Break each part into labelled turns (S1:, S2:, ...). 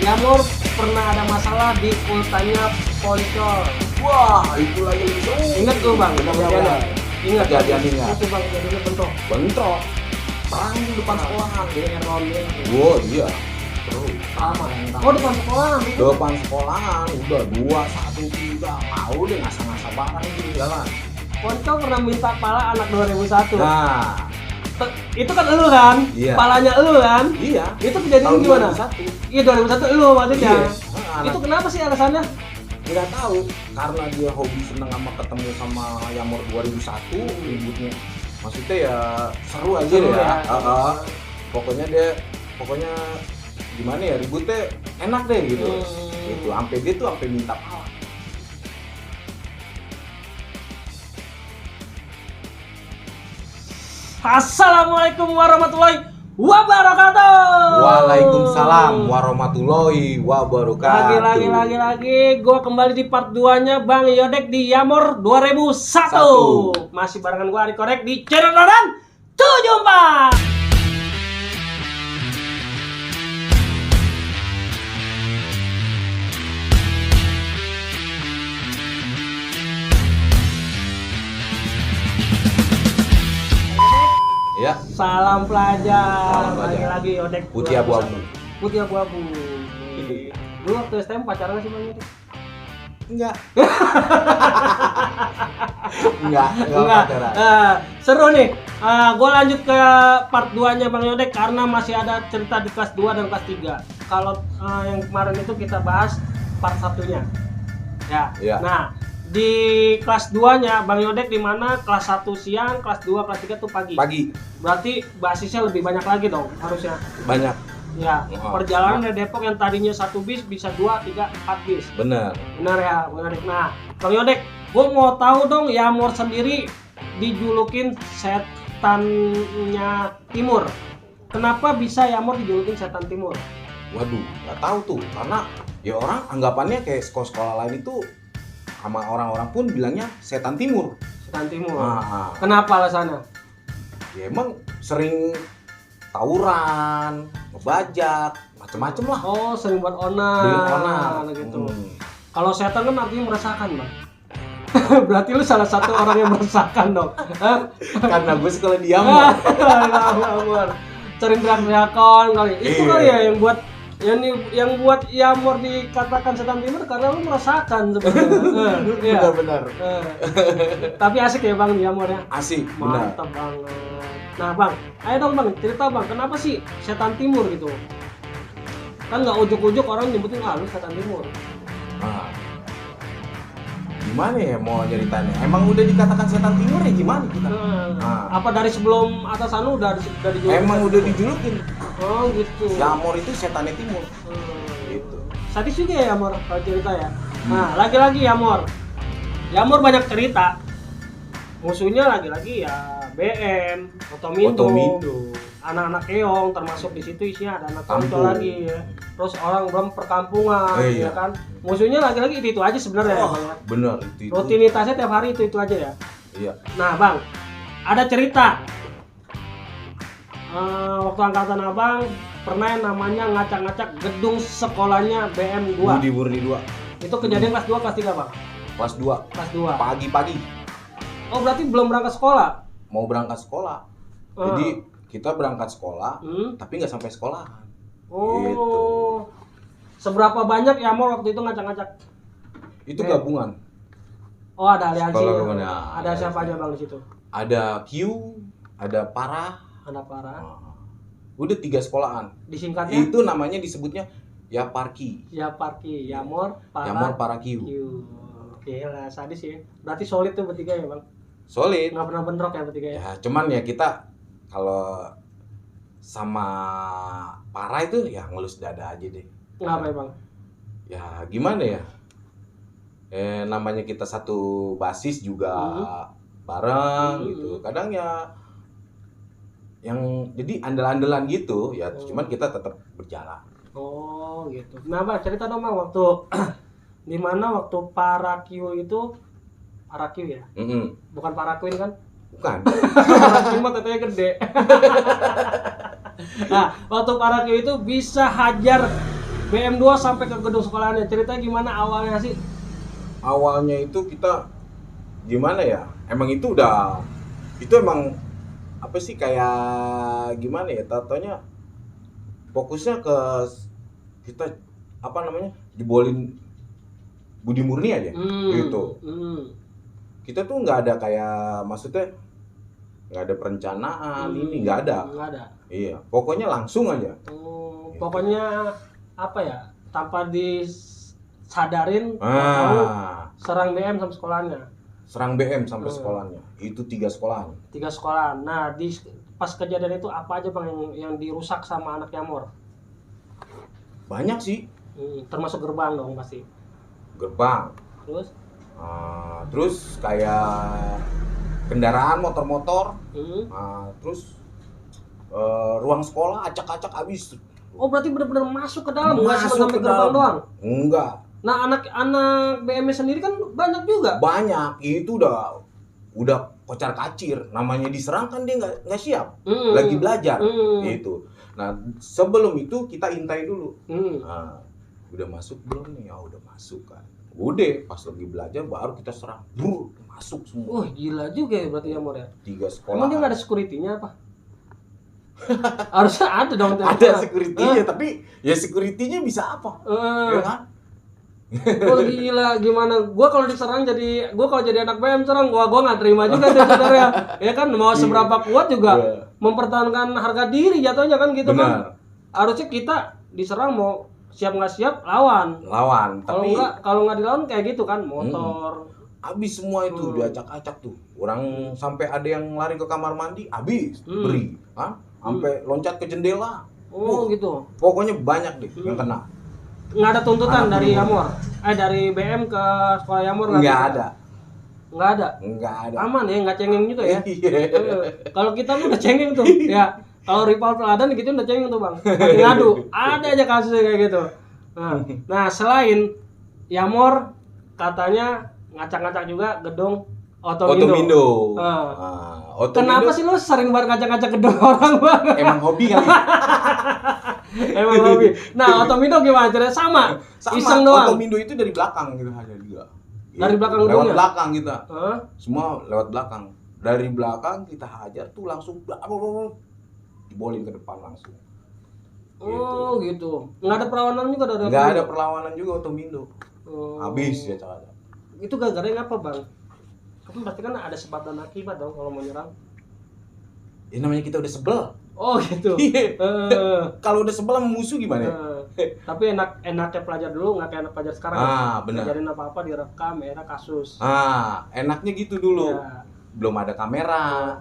S1: Yamor pernah ada masalah di pulsanya Poncol.
S2: Wah, itu lagi itu.
S1: Ingat tuh bang,
S2: Benar-benar.
S1: ingat
S2: Kejadiannya.
S1: itu bang, jadinya bentrok.
S2: Bentrok. Perang di depan sekolahan.
S1: Eron ya.
S2: Wow, iya. Terus.
S1: Sama. Oh depan sekolah.
S2: Depan sekolahan udah 2, 1, 3. Mau deh ngasah-ngasah barang di jalan.
S1: Poncol pernah minta pala anak 2001.
S2: Nah,
S1: Itu kan elu kan?
S2: Iya.
S1: Palanya elu kan?
S2: iya.
S1: Itu kejadian
S2: Tahun
S1: gimana?
S2: 2001.
S1: Iya 2001 elu maksudnya.
S2: Iya.
S1: Itu kenapa sih alasannya?
S2: Nggak tahu karena dia hobi seneng sama ketemu sama Yamor 2001 ributnya. Maksudnya ya seru aja
S1: Seru
S2: deh ya.
S1: ya.
S2: Pokoknya gimana ya ributnya enak deh gitu.
S1: Hmm.
S2: Gitu. Sampai dia tuh sampai minta pala.
S1: Assalamualaikum warahmatullahi wabarakatuh.
S2: Waalaikumsalam warahmatullahi wabarakatuh.
S1: Lagi, gue kembali di part 2-nya Bang Yodek di Yamor 2001. Masih barengan gue Ari Korek di channel Dodan 74.
S2: Ya,
S1: Salam pelajar.
S2: Salam pelajar.
S1: Lagi Yodek
S2: putih abu-abu.
S1: Putih abu-abu. Dulu waktu STM pacaran sih Bang Yodek?
S2: Enggak.
S1: Enggak.
S2: pacaran.
S1: Seru nih. Gue lanjut ke part 2-nya Bang Yodek karena masih ada cerita di kelas 2 dan kelas 3. Kalau yang kemarin itu kita bahas part 1-nya. Ya.
S2: Iya.
S1: Nah, di kelas 2-nya Bang Yodek di mana kelas 1 siang, kelas 2, kelas 3 tuh pagi.
S2: Pagi
S1: Berarti basisnya lebih banyak lagi dong harusnya.
S2: banyak.
S1: Ya,
S2: Oh.
S1: perjalanan dari Depok yang tadinya 1 bis bisa 2, 3, 4 bis.
S2: Bener.
S1: Benar ya, Bang Yodek. Nah, Bang Yodek, gue mau tahu dong Yamor sendiri dijulukin setannya timur. Kenapa bisa Yamor dijulukin setan timur?
S2: Waduh, nggak tahu tuh karena ya orang anggapannya kayak sekolah-sekolah lain itu sama orang-orang pun bilangnya setan timur.
S1: Setan timur.
S2: Ah,
S1: Kenapa alasannya?
S2: ya emang sering tawuran, ngebajak, macem-macem lah.
S1: Oh, sering buat
S2: Bikin
S1: onar
S2: onar.
S1: gitu. Kalau setan kan artinya meresahkan, Bang. Berarti lu salah satu orang yang meresahkan dong. Hah?
S2: Karena gue sekolah di Yamor.
S1: Yamor. Sering teriak-teriakan kali. Itu
S2: Iya.
S1: kali ya yang buat Yamor dikatakan setan timur karena lu merasakan sebenarnya. Iya.
S2: Benar-benar.
S1: Tapi asik ya Bang di Yamor ya.
S2: Asik, benar.
S1: Mantap banget. Nah Bang, ayo dong Bang, cerita Bang, kenapa sih setan timur gitu? Kan nggak ujuk-ujuk orang nyebutin lu setan timur.
S2: Nah, gimana ya mau ceritanya? Emang udah dikatakan setan timur ya gimana kita? Nah.
S1: Apa dari sebelum atasan lu udah dijulukin?
S2: Emang udah dijulukin.
S1: Oh gitu.
S2: Yamor itu setannya timur. Gitu.
S1: Sadis juga ya Yamor kalau cerita ya. Nah, lagi-lagi Yamor. Yamor banyak cerita. Musuhnya lagi-lagi ya BM, Otomindo, anak-anak keong, termasuk di situ isinya ada anak
S2: Kampung.
S1: Poncol lagi ya. Terus orang belum perkampungan,
S2: Iya.
S1: ya kan. Musuhnya lagi-lagi itu aja sebenarnya.
S2: Oh,
S1: Bang, ya.
S2: bener itu.
S1: Rutinitasnya tiap hari itu aja ya.
S2: Iya.
S1: Nah Bang, ada cerita. Waktu angkatan Abang pernah yang namanya ngacak-ngacak gedung sekolahnya BM 2.
S2: Budi Murni 2.
S1: Itu kejadian kelas 2, kelas 3 Bang?
S2: Kelas 2.
S1: Kelas 2.
S2: Pagi-pagi
S1: Oh berarti belum berangkat sekolah?
S2: mau berangkat sekolah. Jadi kita berangkat sekolah, tapi nggak sampai sekolah.
S1: Oh.
S2: Gitu.
S1: Seberapa banyak Yamor waktu itu ngacak-ngacak?
S2: Itu gabungan.
S1: Oh ada aliansi.
S2: Sekolah gimana?
S1: Ada siapa aja Bang di situ?
S2: Ada Q, ada Parah.
S1: Ada Parah.
S2: Udah 3 sekolahan.
S1: Disingkatnya?
S2: Itu namanya disebutnya ya Parki.
S1: Ya Parki, Yamor, Parah,
S2: Yamor Para Q.
S1: Q. Oke lah, sadis ya. Berarti solid tuh bertiga ya Bang?
S2: Solid.
S1: Nggak pernah bentrok ya bertiga ya?
S2: Ya, cuman ya kita kalau sama Parah itu ya ngelus dada aja deh.
S1: Kenapa ya Bang?
S2: Ya gimana ya? Namanya kita satu basis juga bareng gitu. Kadang ya yang jadi andal-andalan gitu ya, cuman kita tetap berjalan.
S1: Oh gitu. Nah Bang, cerita dong Bang waktu dimana waktu Parakiu itu Parakiu ya? Bukan Paraquin kan?
S2: Bukan.
S1: Parakiu mah katanya gede. Nah, waktu Parakiu itu bisa hajar BM2 sampai ke gedung sekolahannya, ceritanya gimana awalnya sih?
S2: Awalnya itu kita gimana ya? Emang itu emang apa sih, kayak gimana ya? Tatonya fokusnya ke kita apa namanya? Jebolin budi murni aja gitu. Kita tuh nggak ada kayak, maksudnya nggak ada perencanaan, ini nggak ada. Iya, pokoknya langsung aja.
S1: Pokoknya apa ya, tanpa disadarin tahu serang BM sampai sekolahnya.
S2: Serang BM sampai sekolahnya. Itu 3 sekolahan.
S1: 3 sekolahan. Nah, pas kejadian itu apa aja Bang yang dirusak sama anak Yamor?
S2: Banyak sih.
S1: Termasuk gerbang dong pasti.
S2: Gerbang. Terus kayak kendaraan motor-motor. Terus ruang sekolah acak-acak habis.
S1: Oh, berarti benar-benar masuk ke dalam, nggak cuma sampai gerbang doang?
S2: Enggak.
S1: Nah, anak BM sendiri kan banyak juga.
S2: Banyak. Itu udah kocar kacir. Namanya diserang kan dia nggak siap. Lagi belajar. Gitu. Nah, sebelum itu kita intai dulu. Nah, udah masuk belum nih? Ya udah masuk kan. Udah, pas lagi belajar baru kita serang. Masuk semua.
S1: Wah, gila juga ya berarti Yamor ya.
S2: 3 sekolah.
S1: Emang dia nggak ada security-nya apa? Harusnya ada dong.
S2: Ada security-nya, tapi ya security-nya bisa apa? Ya kan?
S1: Oh gila, gimana? Gua kalau jadi anak BM serang, gua nggak terima juga tuh saudara. Ya kan, mau seberapa kuat juga mempertahankan harga diri jatuhnya kan gitu kan. Harusnya kita diserang mau siap nggak siap lawan.
S2: Tapi
S1: kalau nggak dilawan kayak gitu kan, motor.
S2: Habis semua itu diacak-acak tuh. Orang sampai ada yang lari ke kamar mandi, habis beri. Sampai loncat ke jendela.
S1: Gitu.
S2: Pokoknya banyak deh yang kena.
S1: Nggak ada tuntutan dari Yamor? Dari BM ke sekolah Yamor?
S2: Nggak ada.
S1: Aman ya, nggak cengeng juga ya? Kalau kita mah udah cengeng tuh. Ya, kalau rival teladan gitu udah cengeng tuh Bang. Ngadu, ada aja kasusnya kayak gitu. Nah, selain Yamor katanya ngacak-ngacak juga gedung Otomindo. Kenapa sih lo sering banget ngacak-ngacak gedung orang Bang?
S2: Emang hobi kali.
S1: Emang hobi. Nah, Otomindo gimana ceritanya? Sama. Iseng doang.
S2: Otomindo itu dari belakang gitu aja juga.
S1: Dari belakang
S2: lewat
S1: gedungnya?
S2: Belakang kita. Semua lewat belakang. Dari belakang kita hajar tuh langsung dibolin ke depan langsung.
S1: Gitu. Nggak ada perlawanan juga dari Otomindo?
S2: Nggak ada perlawanan juga Otomindo. Habis ya cara.
S1: Itu gara-gara apa Bang? Kan pasti kan ada sebab dan akibat dong kalau mau nyerang.
S2: Ya namanya kita udah sebel.
S1: Oh gitu.
S2: Kalau udah sebel sama musuh gimana?
S1: Tapi enaknya pelajar dulu, nggak kayak anak pelajar sekarang.
S2: Benar.
S1: Pelajarin apa-apa direkam, era kasus.
S2: Enaknya gitu dulu.
S1: Ya.
S2: Belum ada kamera.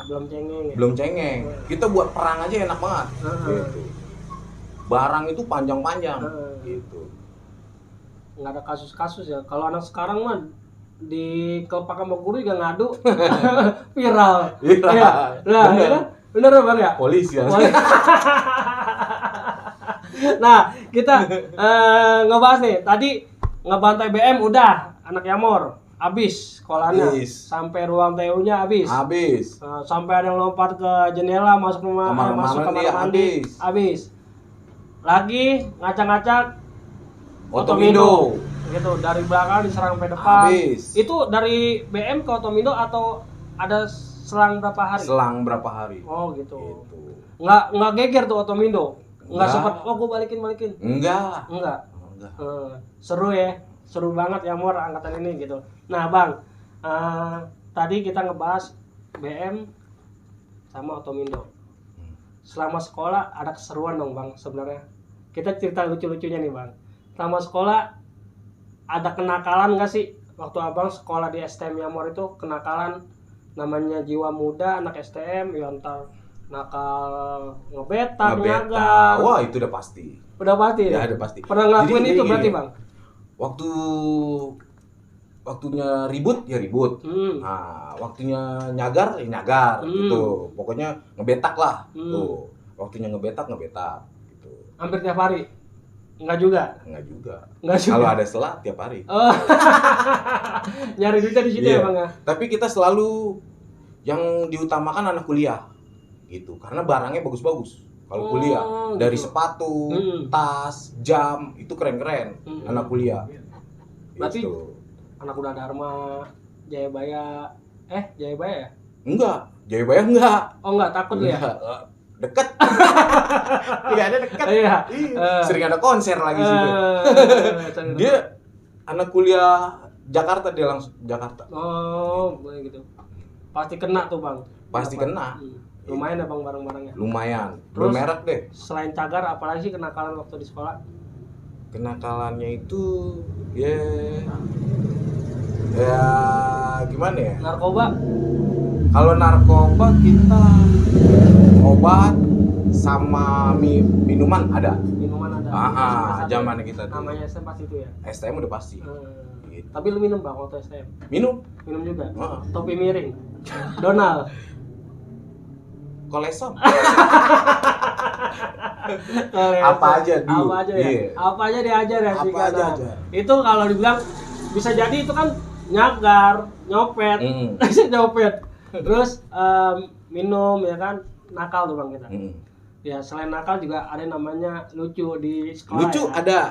S1: Belum cengeng ya.
S2: Belum cengeng. Kita buat perang aja enak banget. Gitu. Barang itu panjang-panjang. Gitu.
S1: Nggak ada kasus-kasus ya. Kalau anak sekarang mah di kelepak sama guru juga ngadu viral. Ya. Bener Bang ya?
S2: Polisi ya.
S1: Nah, kita ngebahas nih. Tadi ngebantai BM udah, anak Yamor habis sekolahnya. Sampai ruang TU-nya habis. Sampai ada yang lompat ke jendela masuk kamar mandi. Habis. Lagi ngacak-ngacak Otomindo. Gitu, dari belakang diserang sampai depan.
S2: Habis.
S1: Itu dari BM ke Otomindo atau ada selang berapa hari?
S2: Selang berapa hari.
S1: Oh gitu. Nggak geger tuh Otomindo. Nggak sempat gue balikin. Enggak. Seru ya. Seru banget Yamor angkatan ini gitu. Nah Bang, tadi kita ngebahas BM sama Otomindo. Selama sekolah ada keseruan dong Bang sebenarnya. Kita cerita lucu-lucunya nih Bang. Selama sekolah ada kenakalan nggak sih? Waktu Abang sekolah di STM Yamor itu kenakalan, namanya jiwa muda anak STM ya, ntar nakal ngebetak, nyagar.
S2: Wah itu udah pasti.
S1: Udah pasti ya?
S2: Udah pasti.
S1: Pernah ngelakuin itu berarti Bang?
S2: Waktunya ribut ya ribut. Nah, waktunya nyagar ya nyagar gitu. Pokoknya ngebetak lah. Tuh. Waktunya ngebetak gitu.
S1: Hampir tiap hari. Enggak juga. Kalau
S2: ada selah tiap hari.
S1: Nyari duitnya di situ ya Bang ya.
S2: Tapi kita selalu yang diutamakan anak kuliah gitu. Karena barangnya bagus-bagus. Kalau kuliah dari
S1: gitu.
S2: sepatu, tas, jam itu keren-keren anak kuliah.
S1: Berarti
S2: Gitu.
S1: anak Uda Dharma, Jayabaya, Jayabaya ya?
S2: Enggak, Jayabaya enggak.
S1: Oh enggak, takut lu ya?
S2: Enggak. Deket. Kuliahnya deket.
S1: Iya.
S2: Sering ada konser lagi situ. Dia anak kuliah Jakarta, dia langsung Jakarta.
S1: Oh, boleh gitu. Pasti kena tuh bang.
S2: Pasti kena.
S1: Lumayan ya bang barang-barangnya.
S2: Lumayan. Belum
S1: Terus,
S2: merek deh.
S1: Selain cagar, apalagi sih kenakalan waktu di sekolah?
S2: Kenakalannya itu ya gimana ya?
S1: Narkoba?
S2: Kalau narkoba kita obat sama minuman ada.
S1: Minuman ada.
S2: Zaman kita tuh.
S1: Namanya STM pasti itu ya?
S2: STM udah pasti.
S1: Gitu. Tapi lu minum bang waktu STM?
S2: Minum
S1: Juga? Topi miring? Donald?
S2: Kolesom. Apa aja dulu.
S1: Apa aja ya?
S2: Iya.
S1: Apa aja diajar ya sih
S2: Apa aja.
S1: Itu kalau dibilang bisa jadi itu kan nyagar, nyopet, nyopet. Terus minum ya kan, nakal tuh bang kita. Ya selain nakal juga ada yang namanya lucu di sekolah.
S2: Lucu
S1: ya.
S2: ada.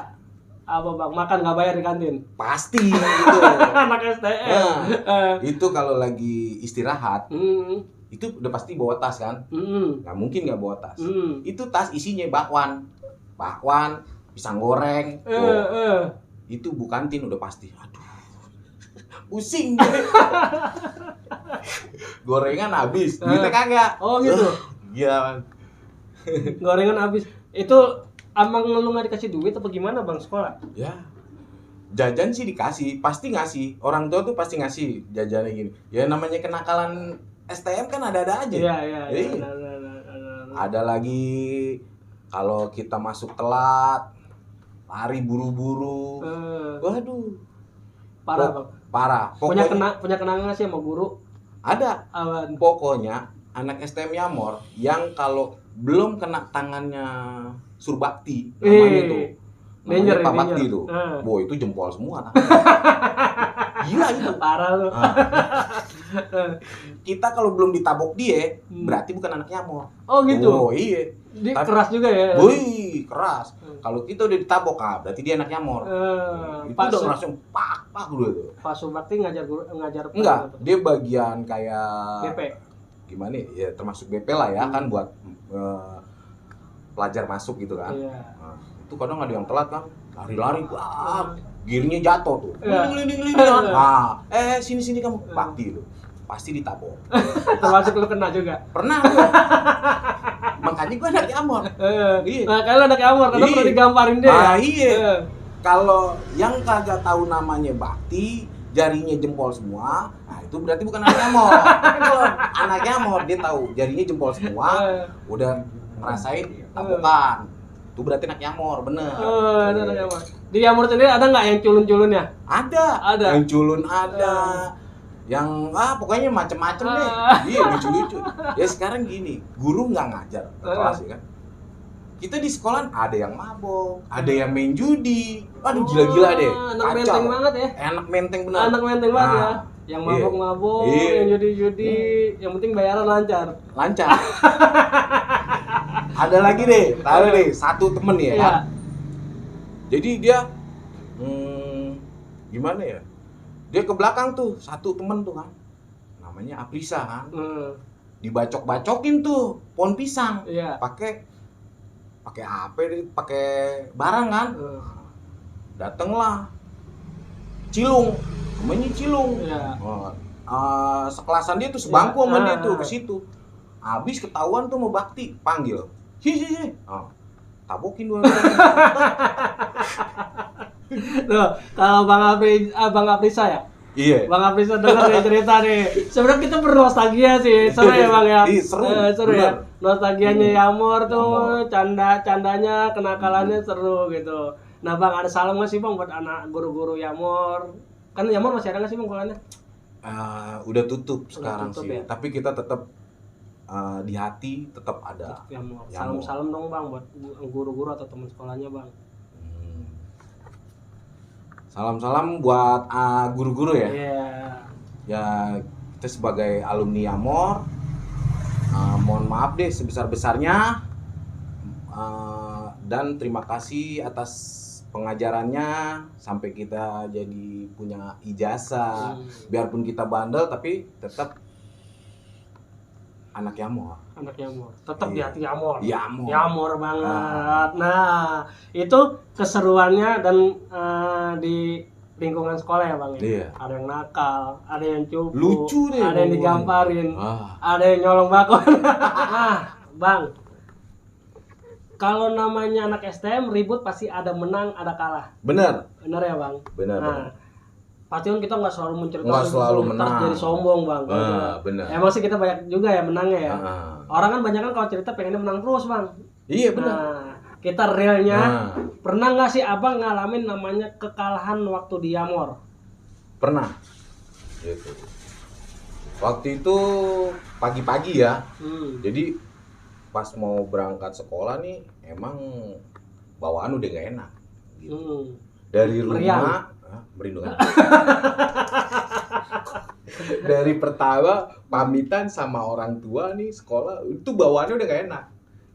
S1: Apa bang, makan nggak bayar di kantin?
S2: Pasti itu.
S1: Anak STM.
S2: Itu kalau lagi istirahat, itu udah pasti bawa tas kan? Nggak mungkin nggak bawa tas. Itu tas isinya bakwan, pisang goreng. Itu Bu kantin udah pasti. Aduh, pusing deh. Gorengan habis, duitnya kagak.
S1: Oh gitu.
S2: Iya.
S1: Gorengan habis. Itu emang lu nggak dikasih duit apa gimana bang sekolah?
S2: Ya, jajan sih dikasih, pasti ngasih. Orang tua tuh pasti ngasih jajannya gini. Ya namanya kenakalan STM kan ada-ada aja.
S1: Iya.
S2: Ada lagi kalau kita masuk telat, lari buru-buru. Waduh.
S1: Parah bang.
S2: Parah.
S1: Punya kenangan nggak sih sama guru?
S2: Ada. Pokoknya anak STM Yamor yang kalau belum kena tangannya Surbakti namanya tuh. Namanya Pak Bakti tuh. Boy, itu jempol semua tangannya. Gila itu.
S1: Parah lu.
S2: Kita kalau belum ditabok dia, berarti bukan anak Yamor.
S1: Oh gitu.
S2: Oh iya.
S1: Dia keras juga ya.
S2: Wih, keras. Kalau kita udah ditabok, berarti dia anak Yamor. Itu udah langsung pak dulu tuh.
S1: Pak Subakti ngajar
S2: enggak, dia bagian kayak
S1: BP.
S2: Gimana ya, termasuk BP lah ya, kan buat pelajar masuk gitu kan.
S1: Iya.
S2: Nah, itu kadang ada yang telat kan, lari-lari, gearnya jatuh tuh.
S1: Ngelinding.
S2: Nah, sini kamu, Bakti itu. Pasti ditabok.
S1: Termasuk lu kena juga.
S2: Pernah gua. Makanya gua anak Yamor.
S1: Iya. Nah, kalau anak Yamor karena pernah digamparin dia.
S2: Iya. Kalau yang kagak tahu namanya Bakti, jarinya jempol semua, nah itu berarti bukan anak Yamor. Kalau anak Yamor dia tahu jarinya jempol semua, udah ngerasain tabokan. Itu berarti anak Yamor, bener.
S1: Ada anak Yamor. Di Yamor sendiri ada nggak yang culun-culunnya?
S2: Ada. Yang culun ada. Yang pokoknya macem-macem deh. Iya, lucu-lucu. Ya sekarang gini, guru nggak ngajar ke kelas ya kan. Kita di sekolah ada yang mabok, ada yang main judi. Aduh, gila-gila deh.
S1: Anak menteng banget ya.
S2: Anak menteng bener.
S1: Anak menteng banget ya. Yang mabok-mabok, yang judi-judi, yang penting bayaran lancar.
S2: Ada lagi deh, tahu deh, satu temen ya kan. Jadi dia gimana ya? Dia ke belakang tuh, satu temen tuh kan. Namanya Aprisa kan. Dibacok-bacokin tuh pohon pisang. Pakai apa deh? Pakai barang kan. Datenglah Cilung. Namanya Cilung. Sekelasan dia tuh sebangku sama dia tuh ke situ. Habis ketahuan tuh mau Bakti, panggil. Sini. Tabokin dua.
S1: Loh, kalau Bang Aprisa ya?
S2: Iya.
S1: Bang Aprisa dengar nih cerita nih. Sebenarnya kita bernostalgia sih, seru ya Bang ya. Seru ya. Nostalgianya Yamor tuh, candanya, kenakalannya seru gitu. Nah Bang, ada salam nggak sih Bang buat anak guru-guru Yamor? Kan Yamor masih ada nggak sih Bang sekolahnya?
S2: Udah tutup sekarang sih.
S1: Ya?
S2: Tapi kita tetap di hati tetap ada.
S1: Yamor. Salam dong Bang buat guru-guru atau teman sekolahnya Bang.
S2: Salam-salam buat guru-guru ya. Ya kita sebagai alumni Yamor, mohon maaf deh sebesar-besarnya Dan terima kasih atas pengajarannya sampai kita jadi punya ijazah. Biarpun kita bandel tapi tetap anak Yamor.
S1: Anak Yamor. Tetap di
S2: Iya.
S1: hati Yamor.
S2: Yamor.
S1: Yamor banget. Nah, itu keseruannya dan di lingkungan sekolah ya Bang ya.
S2: Iya.
S1: Ada yang nakal, ada yang cupu,
S2: Lucu deh,
S1: ada yang
S2: Bang.
S1: digamparin,
S2: Ah.
S1: ada yang nyolong bakwan. Nah, Bang. Kalau namanya anak STM ribut pasti ada menang, ada kalah.
S2: Bener.
S1: Benar ya Bang?
S2: Benar.
S1: Nah, pasti kan kita nggak selalu menceritakan
S2: Nggak selalu
S1: itu,
S2: menang.
S1: terus jadi sombong Bang.
S2: Benar.
S1: Emang sih kita banyak juga ya menangnya ya.
S2: Ah.
S1: Orang kan banyak kan kalau cerita pengennya menang terus Bang.
S2: Iya benar.
S1: Nah, kita realnya
S2: Nah.
S1: pernah nggak sih Abang ngalamin namanya kekalahan waktu di Yamor?
S2: Pernah. Gitu. Waktu itu pagi-pagi ya. Jadi pas mau berangkat sekolah nih emang bawaan udah gak enak gitu. Dari rumah merinding kan? Dari pertama pamitan sama orang tua nih sekolah itu bawaannya udah gak enak.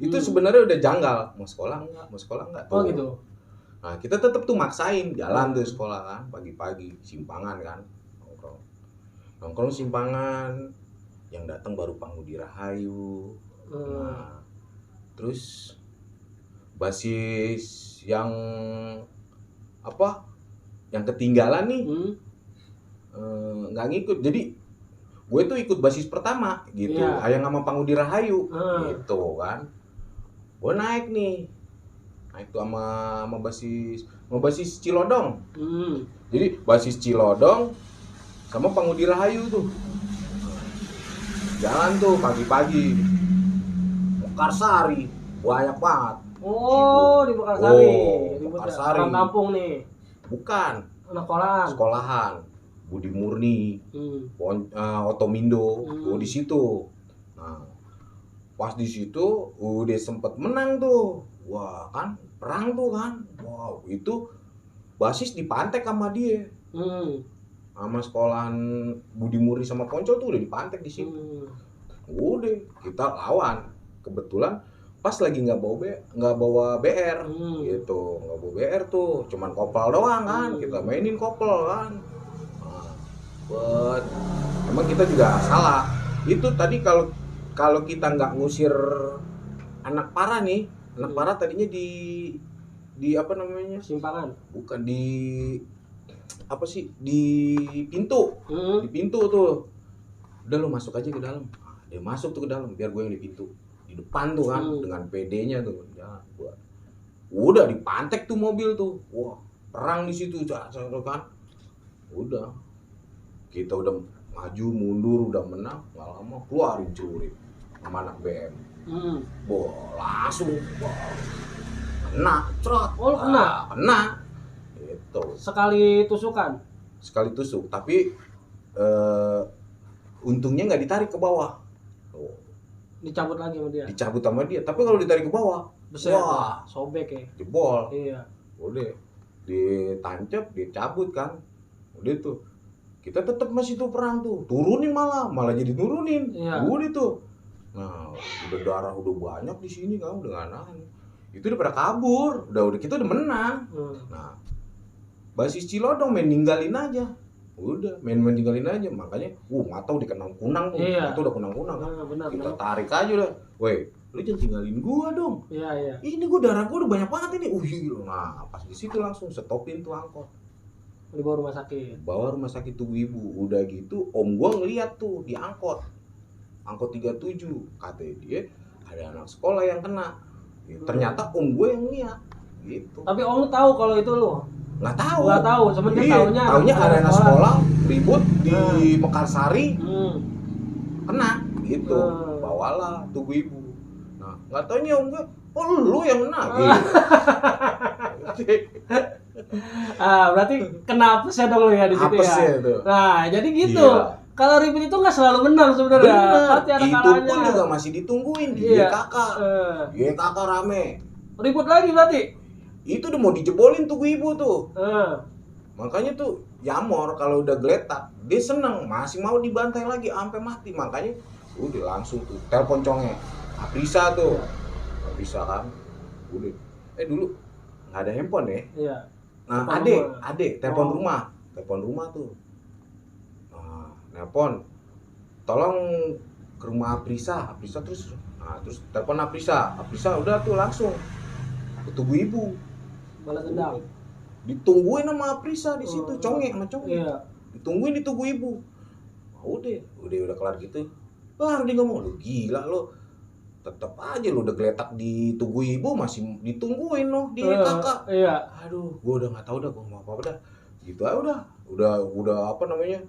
S2: Itu sebenarnya udah janggal, mau sekolah enggak tuh.
S1: Oh gitu.
S2: Nah, kita tetap tuh maksain jalan tuh sekolah kan pagi-pagi, simpangan kan. Nongkrong simpangan, yang datang baru Pangudi Rahayu. Nah, terus basis yang apa? Yang ketinggalan nih nggak ngikut. Jadi gue tuh ikut basis pertama gitu.
S1: Iya.
S2: Ayang sama Pangudi Rahayu gitu kan. Gue naik tuh sama basis Cilodong. Jadi basis Cilodong sama Pangudi Rahayu tuh. Jalan tuh pagi-pagi. Mekarsari banyak banget.
S1: Oh, di Mekarsari.
S2: Oh, Mekarsari.
S1: Orang kampung nih.
S2: Bukan.
S1: Anak sekolahan.
S2: Sekolahan. Budi Murni, Otomindo, di situ. Nah, pas di situ udah sempet menang tuh. Wah, kan perang tuh kan. Wow, itu basis dipantek sama dia. Sama sekolahan Budi Murni sama Poncol tuh udah dipantek di situ. Udah kita lawan. Kebetulan pas lagi nggak bawa BR gitu, nggak bawa BR tuh, cuman kopel doang kan. Kita mainin kopel kan. Buat emang kita juga salah. Itu tadi kalau kita nggak ngusir anak parah nih, anak parah tadinya di apa namanya?
S1: Simpangan.
S2: Bukan di apa sih? Di pintu. Di pintu tuh. Udah lu masuk aja ke dalam. Dia masuk tuh ke dalam biar gue yang di pintu. Di depan tuh kan dengan PD-nya tuh. Ya, buat. Udah dipantek tuh mobil tuh. Wah, perang di situ kan. Udah. Kita udah maju mundur udah menang, nggak lama keluarin celurit sama anak BM. Langsung kena, cerot.
S1: Oh, kena?
S2: Kena. Gitu.
S1: Sekali tusukan?
S2: Sekali tusuk, tapi untungnya nggak ditarik ke bawah.
S1: Dicabut lagi sama dia?
S2: Dicabut sama dia, tapi kalau ditarik ke bawah, wah,
S1: sobek ya?
S2: jebol.
S1: Iya.
S2: Udah, ditancap, dicabut kan. Udah tuh. Kita tetap masih tuh perang tuh, turunin malah jadi turunin.
S1: Iya.
S2: Udah tuh. Nah, udah darah udah banyak di sini kan, udah nggak nahan. Itu udah pada kabur, udah kita udah menang. Nah, basis Cilodong main ninggalin aja. Udah, main ninggalin aja. Makanya, mata udah kunang tuh.
S1: Iya.
S2: Mata udah kunang-kunang kan.
S1: Benar,
S2: Kita tarik aja udah. Woi, lu jangan tinggalin gua dong.
S1: Iya.
S2: Ini gua darah gua udah banyak banget ini. Nah, pas di situ langsung stopin tuh angkot.
S1: Dibawa rumah sakit.
S2: Bawa rumah sakit Tugu Ibu. Udah gitu om gua ngeliat tuh di angkot 37, katanya dia ada anak sekolah yang kena. Ternyata om gue yang lihat gitu.
S1: Tapi om lu tahu kalau itu lu?
S2: Nggak tahu.
S1: Nggak tahu, sebenarnya
S2: taunya ada anak sekolah ribut di Mekarsari, kena gitu. Bawalah Tugu Ibu. Nah, nggak taunya om gue, oh lu yang kena gitu.
S1: Berarti kena apes ya dong lu ya di situ ya.
S2: Itu.
S1: Nah, jadi gitu.
S2: Iya.
S1: Kalau ribut itu nggak selalu menang sebenarnya. Pasti ada
S2: itu
S1: kalahnya.
S2: pun juga masih ditungguin di GKK. GKK rame.
S1: Ribut lagi berarti.
S2: Itu udah mau dijebolin Tugu Ibu tuh. Makanya tuh Yamor kalau udah geletak, dia seneng, masih mau dibantai lagi sampai mati. Makanya udah langsung tuh telepon conge. Aprisa tuh. Aprisa kan. Udah. Dulu nggak ada handphone ya.
S1: Iya.
S2: Nah,
S1: Telepon
S2: ade telepon
S1: Oh.
S2: rumah. Telepon rumah tuh. Nah, nelpon. Tolong ke rumah Aprisa terus. Nah, terus telepon Aprisa udah tuh langsung ke tubuh ibu.
S1: balas dendam.
S2: Ditungguin sama Aprisa di situ, congek sama congek.
S1: Iya.
S2: Ditungguin di tubuh ibu. Nah, udah kelar gitu. Baru dia ngomong, lu gila lo. Tetep aja lu udah geletak di tubuh ibu masih ditungguin loh di kakak.
S1: Iya.
S2: Aduh, gua udah nggak tahu dah gua mau apa dah. Gitu aja udah apa namanya?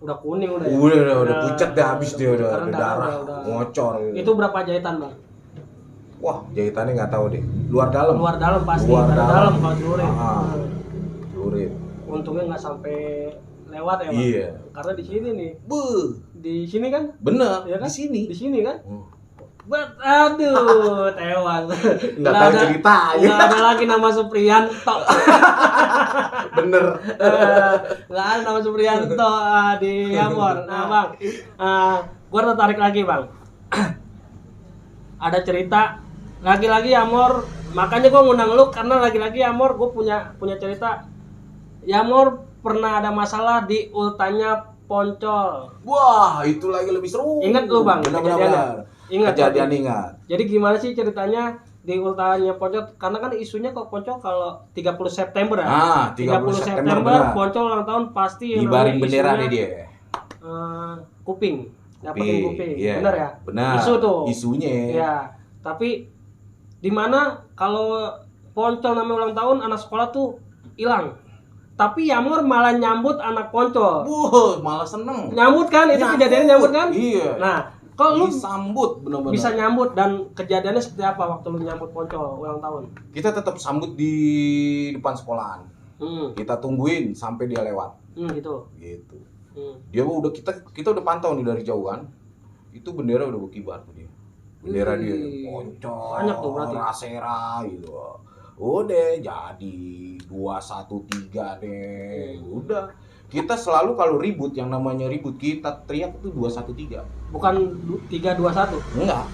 S1: Udah kuning udah ya.
S2: Udah pucat deh habis dia udah
S1: karena
S2: darah,
S1: udah.
S2: ngocor.
S1: Itu berapa jahitan, Bang?
S2: Wah, jahitannya nggak tahu deh. Luar dalam pasti.
S1: Luar dalam kalau celurit.
S2: Celurit.
S1: Untungnya nggak sampai lewat ya, Bang.
S2: Iya.
S1: Karena di sini nih.
S2: Beuh.
S1: Di sini kan?
S2: Bener,
S1: Ya kan?
S2: di
S1: Di sini kan?
S2: Oh.
S1: Tewas.
S2: Nggak tahu ceritanya.
S1: Nggak ada lagi nama Supriyanto.
S2: Bener.
S1: Nggak ada nama Supriyanto di Yamor. Nah, Bang, gua tertarik lagi, Bang. Ada cerita lagi-lagi Yamor, makanya gua ngundang lu karena lagi-lagi Yamor gua punya cerita. Yamor pernah ada masalah di ultanya Poncol.
S2: Wah, itu lagi lebih seru.
S1: Ingat lu, Bang,
S2: Benar.
S1: Kejadian
S2: Ingat.
S1: Jadi gimana sih ceritanya di ultanya Poncol? Karena kan isunya kok Poncol kalau 30 September ya.
S2: 30 September
S1: Poncol ulang tahun pasti yang
S2: dibaring
S1: namanya
S2: bendera
S1: isunya,
S2: nih dia.
S1: Kuping. Dapetin kuping.
S2: Iya.
S1: Benar ya?
S2: Benar.
S1: Isu tuh.
S2: Isunya.
S1: Iya. Tapi di mana kalau Poncol namanya ulang tahun anak sekolah tuh hilang. Tapi Yamor malah nyambut anak Poncol.
S2: Malah seneng.
S1: Nyambut kan? Itu kejadiannya nyambut kan?
S2: Iya.
S1: Nah, kalau lu
S2: disambut benar-benar.
S1: bisa nyambut dan kejadiannya seperti apa waktu lu nyambut Poncol ulang tahun?
S2: Kita tetap sambut di depan sekolahan. Kita tungguin sampai dia lewat.
S1: Gitu.
S2: Dia kita udah pantau nih dari jauh kan. Itu bendera udah berkibar tuh dia. Bendera dia Poncol.
S1: Banyak tuh berarti.
S2: Rasera gitu. Udah jadi 213 deh. Udah. Kita selalu kalau ribut yang namanya ribut kita teriak itu 213.
S1: Bukan 321.
S2: Enggak.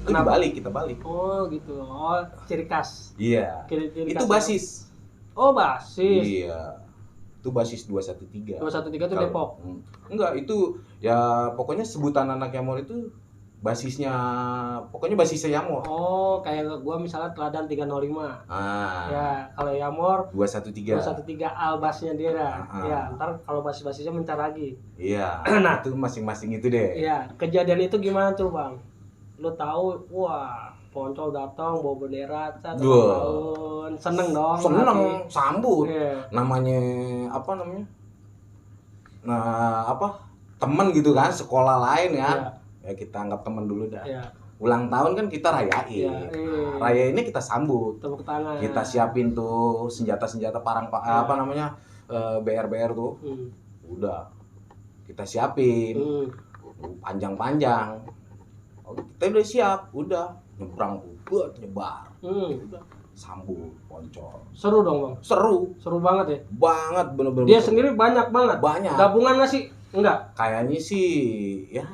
S1: Kenapa?
S2: Kita balik.
S1: Oh, gitu. Oh, ciri khas.
S2: Iya.
S1: Ciri
S2: Itu
S1: khas.
S2: basis.
S1: Oh, basis.
S2: Iya. Itu basis 213.
S1: 213 itu Depok.
S2: Enggak, itu ya pokoknya sebutan anak Yamor itu basisnya Yamor.
S1: Oh, kayak gua misalnya teladan 305. Ya, kalau Yamor
S2: 213.
S1: 213 albasnya dia dah. Ya, ntar kalau basis-basisnya mencar lagi.
S2: Iya.
S1: Nah,
S2: itu masing-masing itu deh.
S1: Iya, kejadian itu gimana tuh, Bang? Lu tahu, wah, Poncol datang bawa bendera, tahun. Seneng dong.
S2: Seneng, sambut.
S1: Iya.
S2: Namanya apa namanya? Nah, teman gitu kan, sekolah lain kan.
S1: Iya.
S2: Ya kita anggap teman dulu dah.
S1: Iya.
S2: Ulang tahun kan kita rayain.
S1: Iya.
S2: Rayainnya kita sambut.
S1: Tepuk tangan.
S2: Kita siapin tuh senjata-senjata parang apa namanya? BR tuh. Udah. Kita siapin. Panjang-panjang. Kita udah siap, udah nyebrang buat nyebar. Udah sambut Poncol.
S1: Seru dong, Bang. Seru banget ya.
S2: Banget bener-bener.
S1: Dia sendiri banyak banget.
S2: Banyak.
S1: Gabungan nggak sih? Enggak.
S2: Kayaknya sih ya.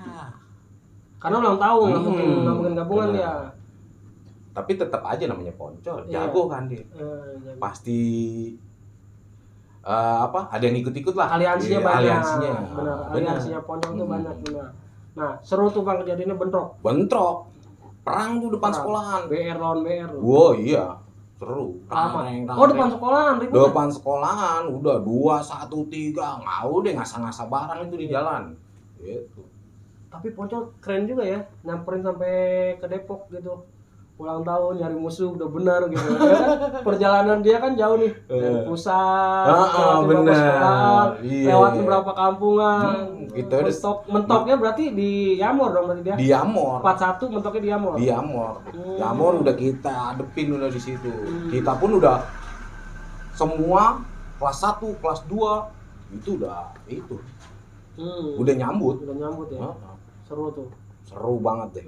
S1: Karena ulang tahun nggak mungkin gabungan
S2: bener.
S1: dia.
S2: Tapi tetap aja namanya Poncol,
S1: Iya.
S2: jago kan dia. Pasti ada yang ikut-ikut lah.
S1: Aliansinya
S2: Iya,
S1: banyak.
S2: Aliansinya.
S1: Benar. Aliansinya Poncol tuh banyak benar. Nah, seru tuh, Bang, kejadiannya bentrok.
S2: Perang tuh depan sekolahan.
S1: BR lawan BR.
S2: Wow, iya. Seru.
S1: Oh, depan sekolahan ribut.
S2: Depan sekolahan udah 213. Ngau deh ngasah-ngasah barang itu di jalan. Gitu.
S1: Tapi Poncol keren juga ya, nyamperin sampai ke Depok gitu. Ulang tahun nyari musuh udah benar gitu. Ya kan? Perjalanan dia kan jauh nih dari pusat,
S2: bener.
S1: sekolahan,
S2: Iya,
S1: lewatin
S2: iya.
S1: berapa kampungan.
S2: Kita udah
S1: Mentoknya berarti di Yamor dong berarti dia.
S2: di Yamor.
S1: 41 mentoknya di Yamor.
S2: Di Yamor. Yamor udah kita adepin udah di situ. Kita pun udah semua kelas 1, kelas 2 itu udah itu. Udah nyambut.
S1: Udah nyambut ya. Seru tuh.
S2: Seru banget deh.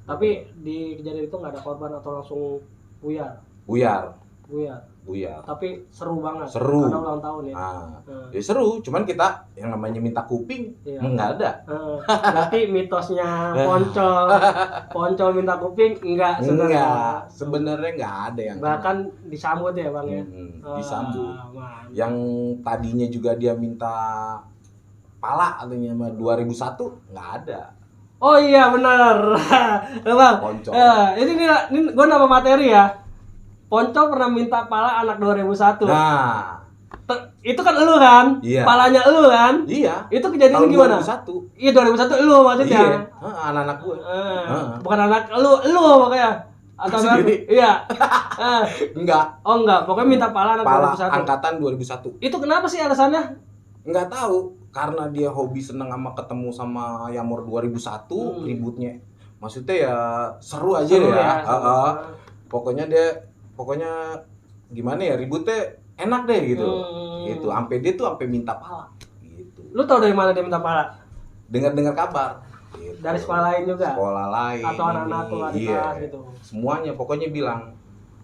S1: Tapi di kejadian itu nggak ada korban atau langsung buyar.
S2: Buyar.
S1: Tapi seru banget.
S2: Seru.
S1: Karena ulang tahun ya.
S2: Ya seru, cuman kita yang namanya minta kuping enggak ada.
S1: Berarti mitosnya Poncol minta kuping enggak
S2: sebenarnya. Sebenarnya enggak ada yang
S1: bahkan disambut ya Bang ya.
S2: Disambut. Yang tadinya juga dia minta pala katanya sama 2001 enggak ada.
S1: Oh iya benar. Bang.
S2: Poncol.
S1: Ini gua nambah materi ya. Poncol pernah minta pala anak 2001.
S2: Nah,
S1: itu kan elu kan?
S2: Iya.
S1: Palanya elu kan?
S2: Iya.
S1: Itu kejadian gimana?
S2: 2001.
S1: Iya 2001 elu maksudnya.
S2: Iya. Anak-anak gue.
S1: Bukan anak elu pokoknya. Atau
S2: sendiri?
S1: Iya.
S2: Enggak.
S1: Oh enggak, pokoknya minta pala anak
S2: Pala
S1: 2001.
S2: angkatan 2001.
S1: Itu kenapa sih alasannya?
S2: Enggak tahu, karena dia hobi seneng sama ketemu sama Yamor 2001, ributnya. Maksudnya ya seru aja
S1: Seru
S2: deh ya. Pokoknya gimana ya, ributnya enak deh gitu. Gitu. Sampai dia tuh sampai minta pala gitu.
S1: Lu tahu dari mana dia minta pala?
S2: Dengar kabar. Gitu.
S1: Dari sekolah lain juga?
S2: Sekolah lain.
S1: Atau anak-anak keluar kelas gitu.
S2: Semuanya pokoknya bilang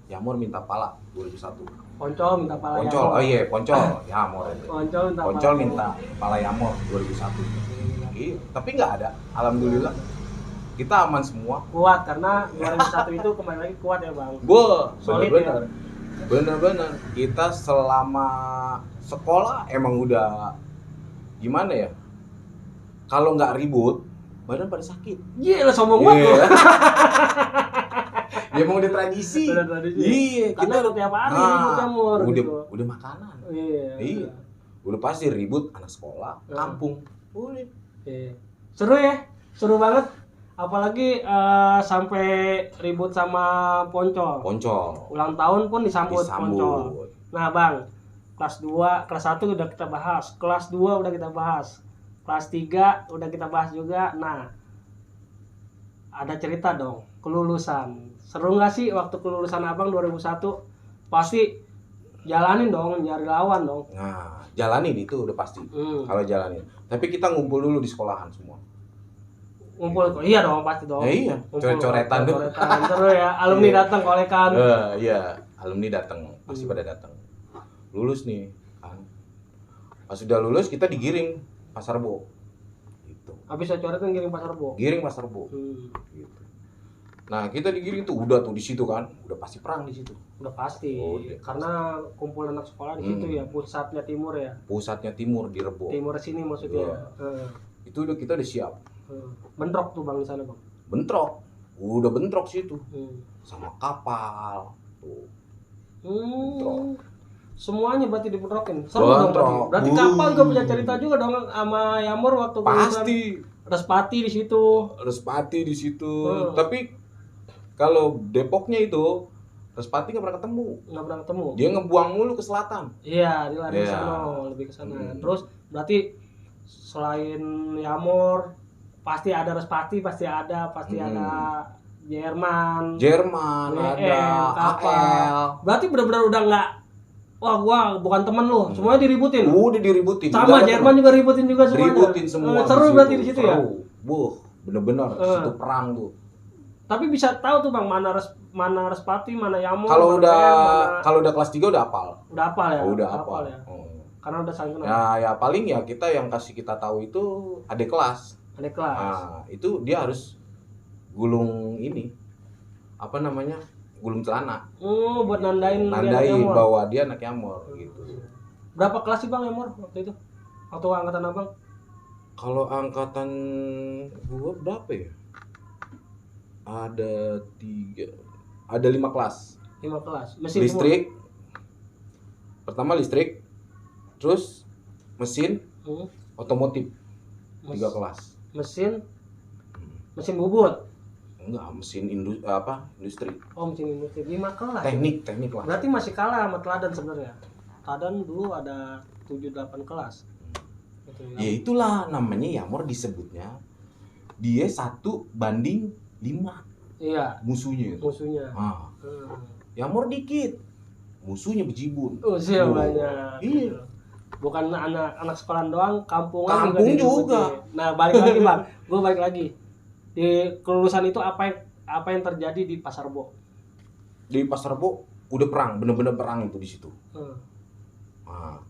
S2: Yamor minta pala 2001.
S1: Poncol minta pala
S2: Poncol.
S1: Yamor.
S2: Oh iya, Poncol. Yamor itu.
S1: Poncol
S2: minta pala Yamor 2001. Iya, tapi nggak ada. Alhamdulillah. Kita aman semua.
S1: Kuat karena 2001 itu kembali lagi kuat ya Bang. Solid
S2: bener-bener.
S1: ya.
S2: Bener-bener. Kita selama sekolah emang udah gimana ya? Kalau nggak ribut, badan pada sakit.
S1: Iya lah sombong banget.
S2: Ya emang udah tradisi. Iya,
S1: karena
S2: kita
S1: tiap hari ribut Yamor gitu.
S2: Udah makanan.
S1: Iya.
S2: Udah pasti ribut anak sekolah, kampung. Boleh.
S1: Iya. Seru ya? Seru banget. Apalagi sampai ribut sama Poncol. Ulang tahun pun disambut. Poncol. Nah, Bang. Kelas 2, kelas 1 udah kita bahas. Kelas 2 udah kita bahas. Kelas 3 udah kita bahas juga. Nah, ada cerita dong, kelulusan. Seru nggak sih waktu kelulusan Abang 2001? Pasti jalanin dong, nyari lawan dong.
S2: Nah, jalanin itu udah pasti. Kalau jalanin. Tapi kita ngumpul dulu di sekolahan semua.
S1: Ngumpul, iya dong, pasti dong.
S2: Iya, coret-coretan tuh.
S1: Seru ya, alumni datang kolekan.
S2: Iya, alumni datang, pasti pada datang. Lulus nih, kan. Pas sudah lulus kita digiring Pasar Rebo. Gitu.
S1: Habis coretan giring Pasar Rebo.
S2: Giring Pasar Rebo. Gitu. Nah, kita digiring tuh udah tuh di situ kan, udah pasti perang di situ.
S1: Udah pasti. Karena kumpul anak sekolah di situ ya, pusatnya timur ya.
S2: Pusatnya timur di Rebo.
S1: Timur sini maksudnya.
S2: Itu udah kita udah siap.
S1: Bentrok tuh Bang di sana Bang.
S2: Bentrok. Udah bentrok situ. Sama kapal. Tuh. Bentrok.
S1: Semuanya berarti dibentrokin. Seru dong berarti. Berarti kapal juga punya cerita juga dong sama Yamor waktu
S2: pasti.
S1: Respati di situ.
S2: Respati di situ. Tapi kalau Depoknya itu Respati nggak pernah ketemu. Dia ngebuang mulu ke selatan.
S1: Iya, dia lari ke sana, lebih ke sana. Terus berarti selain Yamor pasti ada Respati, pasti ada Jerman ada
S2: AL.
S1: Berarti benar-benar udah nggak, wah gua bukan temen lu, semuanya diributin.
S2: Udah diributin.
S1: Sama Jerman juga ributin juga semuanya.
S2: Ributin semua.
S1: Seru berarti di situ ya.
S2: Bener-bener situ perang tuh.
S1: Tapi bisa tahu tuh Bang mana Respati, mana Yamor.
S2: Kalau udah kelas 3 udah hafal.
S1: Udah hafal ya.
S2: Udah hafal ya.
S1: Karena udah saling kenal.
S2: Ya paling ya kita yang kasih kita tahu itu adik kelas. Nah, itu dia harus gulung ini. Apa namanya? Gulung celana.
S1: Buat nandain
S2: bahwa dia anak Yamor gitu.
S1: Berapa kelas sih Bang Yamor waktu itu? Waktu angkatan Abang?
S2: Kalau angkatan gua berapa ya? Ada 5 kelas.
S1: 5 kelas.
S2: Mesin listrik. Pertama listrik. Terus mesin otomotif. 3 kelas. Mesin bubut. Enggak, mesin industri.
S1: Oh, mesin industri. 5 kelas.
S2: Teknik lah.
S1: Berarti masih kalah sama Teladan sebenarnya. Teladan dulu ada 7-8 kelas. Gitu,
S2: ya itulah namanya Yamor disebutnya. Dia 1 banding 5.
S1: Iya.
S2: Musuhnya. Yamor dikit. Musuhnya bejibun.
S1: Usia banyak.
S2: Iya.
S1: Bukan anak sekolahan doang,
S2: kampung
S1: juga. Nah, balik lagi Bang. Gue balik lagi. Di kelulusan itu apa yang terjadi di Pasar Rebo?
S2: Di Pasar Rebo udah perang, bener-bener perang itu di situ.
S1: Hmm.
S2: Nah,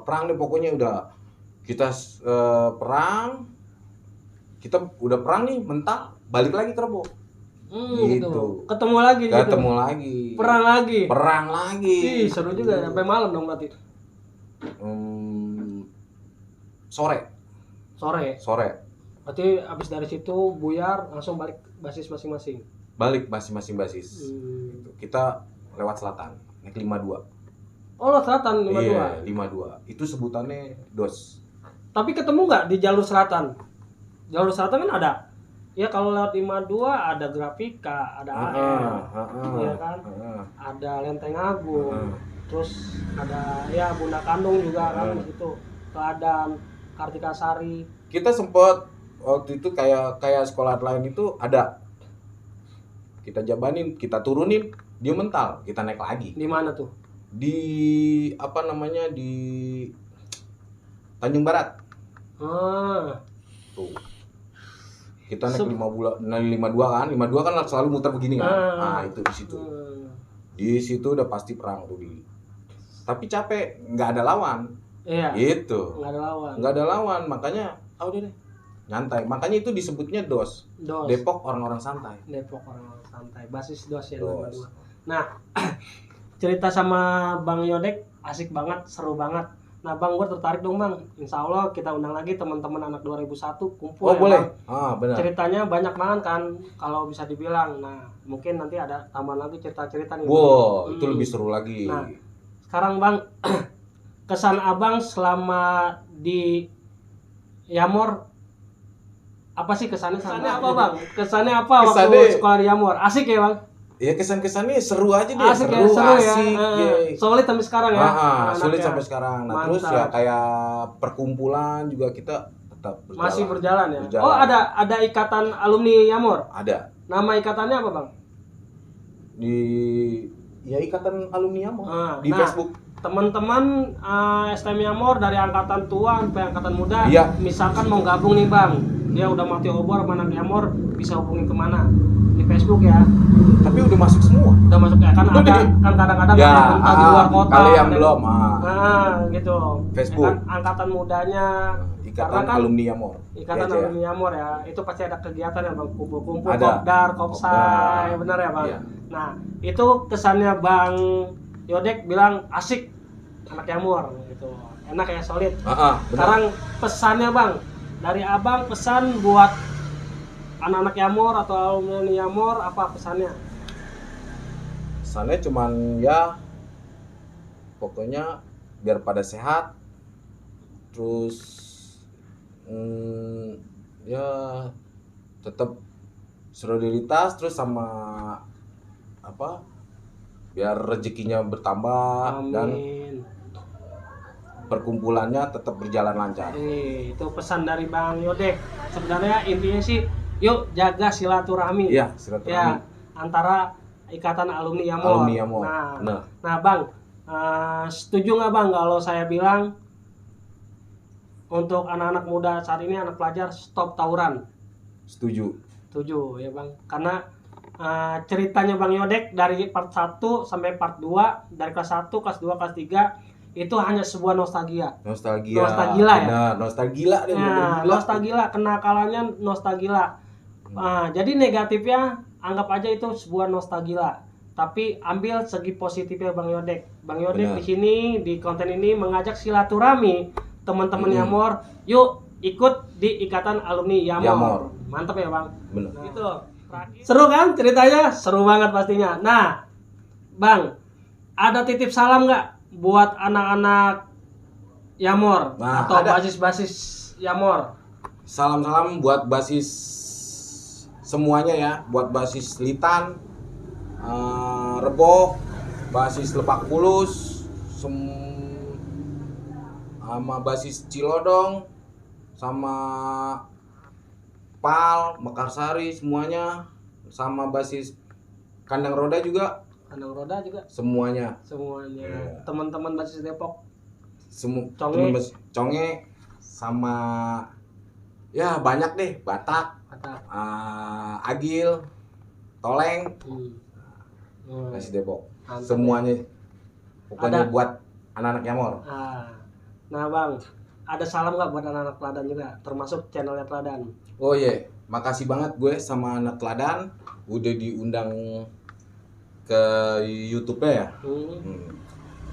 S2: perang nih pokoknya udah kita perang, kita udah perang nih mental, balik lagi ke Rebo. Gitu.
S1: Ketemu lagi di situ.
S2: Ketemu lagi.
S1: Perang lagi. Ih, seru juga sampai malam dong berarti. Sore. Berarti abis dari situ buyar langsung balik basis masing-masing.
S2: Basis. Gitu. Kita lewat selatan, naik 52.
S1: Oh, lewat selatan 52.
S2: Iya, 52. Itu sebutannya DOS.
S1: Tapi ketemu nggak di jalur selatan? Jalur selatan kan ada. Ya kalau lewat 52 ada Grafika, ada AR. Iya kan? Ada Lenteng Agung. Terus ada ya Bunda Kandung juga kan gitu. Teladan, Kartikasari.
S2: Kita sempat waktu itu kayak sekolah lain itu ada. Kita jabanin, kita turunin, dia mental, kita naik lagi.
S1: Di mana tuh?
S2: Di di Tanjung Barat. Tuh. Kita naik 52 kan. 52 kan selalu muter begini kan. Nah, itu di situ. Di situ udah pasti perang tuh Tapi capek, nggak ada lawan.
S1: Iya.
S2: Gitu.
S1: Nggak ada lawan,
S2: makanya udah deh. Nyantai. Makanya itu disebutnya DOS. Depok orang-orang santai.
S1: Basis DOS ya. DOS. Nah, cerita sama Bang Yodek asik banget, seru banget. Nah Bang, gue tertarik dong Bang. Insya Allah kita undang lagi teman-teman anak 2001 kumpul.
S2: Oh ya, boleh.
S1: Bang. Benar. Ceritanya banyak banget kan, kalau bisa dibilang. Nah mungkin nanti ada tambahan lagi cerita-cerita nih.
S2: Wow, itu lebih seru lagi.
S1: Nah, sekarang Bang, kesan Abang selama di Yamor apa sih kesannya? Kesannya apa Bang? Kesannya apa waktu sekolah di Yamor? Asik ya Bang?
S2: Ya kesan-kesannya seru aja deh,
S1: asik
S2: asik
S1: ya. Solid sampai sekarang ya.
S2: Solid sampai sekarang. Nah, terus ya kayak perkumpulan juga kita tetap berjalan.
S1: Masih berjalan ya. Oh, ada ikatan alumni Yamor?
S2: Ada.
S1: Nama ikatannya apa, Bang?
S2: Ya ikatan alumni Yamor di Facebook.
S1: Teman-teman STM Yamor dari angkatan tua sampai angkatan muda,
S2: iya.
S1: Misalkan mau gabung nih Bang, dia udah mati obor sama anak Yamor, bisa hubungi kemana? Di Facebook ya.
S2: Tapi udah masuk semua.
S1: Udah masuk ya, kan ada kan kadang-kadang
S2: ya,
S1: di luar kota.
S2: Kalau yang belum,
S1: gitu.
S2: Facebook.
S1: Ya kan, angkatan mudanya,
S2: ikatan kan, alumni Yamor.
S1: Ikatan alumni Yamor ya. Itu pasti ada kegiatan ya Bang, kumpul-kumpul, kopdar, kopsai, benar ya Bang. Iya. Nah, itu kesannya Bang Yodek bilang asik anak Yamor gitu. Enak ya, solid. Sekarang pesannya Bang, dari Abang pesan buat anak-anak Yamor atau alumni Yamor, apa pesannya?
S2: Pesannya cuman ya pokoknya biar pada sehat, terus ya tetap solidaritas, terus sama biar rezekinya bertambah. Amin. Dan perkumpulannya tetap berjalan lancar.
S1: Itu pesan dari Bang Yodek. Sebenarnya intinya sih yuk jaga silaturahmi.
S2: Iya, silaturahmi.
S1: Ya, antara ikatan alumni Yamor. Nah Bang, setuju nggak Bang kalau saya bilang untuk anak-anak muda saat ini, anak pelajar, stop tawuran? Setuju ya Bang. Karena ceritanya Bang Yodek dari part 1 sampai part 2, dari kelas 1, kelas 2, kelas 3 itu hanya sebuah nostalgia ya. Nostalgia, kenakalannya nostalgia. Jadi negatifnya anggap aja itu sebuah nostalgia. Tapi ambil segi positifnya Bang Yodek. Bang Yodek di sini di konten ini mengajak silaturahmi teman-teman Yamor. Yuk ikut di ikatan alumni Yamor. Mantap ya Bang.
S2: Benar.
S1: Gitu. Seru kan ceritanya? Seru banget pastinya. Nah, Bang, ada titip salam nggak buat anak-anak Yamor atau basis-basis Yamor?
S2: Salam-salam buat basis semuanya ya, buat basis Litan, Rebo, basis Lebak Bulus, sama basis Cilodong, sama Pal, Mekarsari semuanya, sama basis Kandang Roda juga. Semuanya.
S1: Yeah. Teman-teman basis Depok.
S2: Conge sama ya banyak deh, Batak. Agil, Toleng. Nasi Depok.
S1: Mantap,
S2: Semuanya pokoknya
S1: Ada.
S2: buat anak-anak Yamor.
S1: Nah bang, ada salam nggak buat anak-anak Teladan juga, termasuk channelnya Teladan?
S2: Oh iya, makasih banget gue sama anak Teladan udah diundang ke YouTube-nya ya.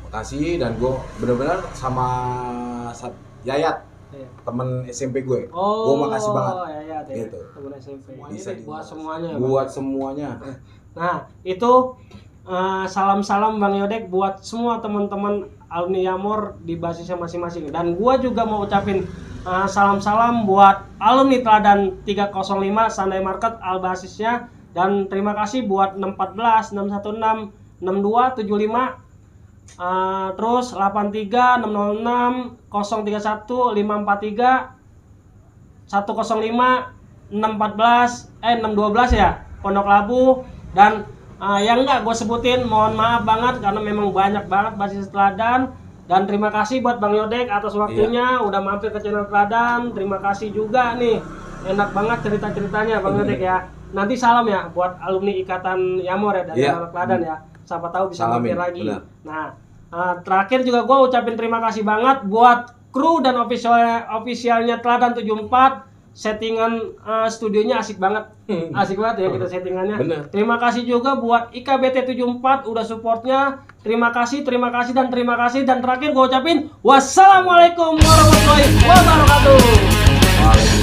S2: Makasih, dan gue bener-bener sama Yayat,
S1: Iya.
S2: temen SMP gue.
S1: Oh,
S2: Gue makasih banget.
S1: Ya,
S2: Gitu.
S1: temen SMP.
S2: Bisa
S1: Buat semuanya.
S2: buat
S1: Bang.
S2: semuanya.
S1: Nah, itu salam-salam Bang Yodek buat semua teman-teman alumni Yamor di basisnya masing-masing. Dan gua juga mau ucapin salam-salam buat alumni Teladan 305 Sunday Market al basisnya, dan terima kasih buat 614, 616, 62, 75, terus 83, 606, 031, 543, 105, 614, 612 ya, Pondok Labu. Dan yang enggak gue sebutin, mohon maaf banget karena memang banyak banget basis Teladan. Dan terima kasih buat Bang Yodek atas waktunya udah mampir ke channel Teladan. Terima kasih juga nih, enak banget cerita-ceritanya Bang Yodek ya. Nanti salam ya buat alumni Ikatan Yamor ya dari anak Teladan ya. Siapa tahu bisa mampir lagi.
S2: Benar.
S1: Nah, terakhir juga gue ucapin terima kasih banget buat kru dan officialnya Teladan 74. Settingan studionya asik banget. Asik banget ya kita settingannya.
S2: Bener.
S1: Terima kasih juga buat IKBT 74 udah supportnya. Terima kasih dan terima kasih. Dan terakhir gue ucapin wassalamualaikum warahmatullahi wabarakatuh.
S2: Waalaikumsalam.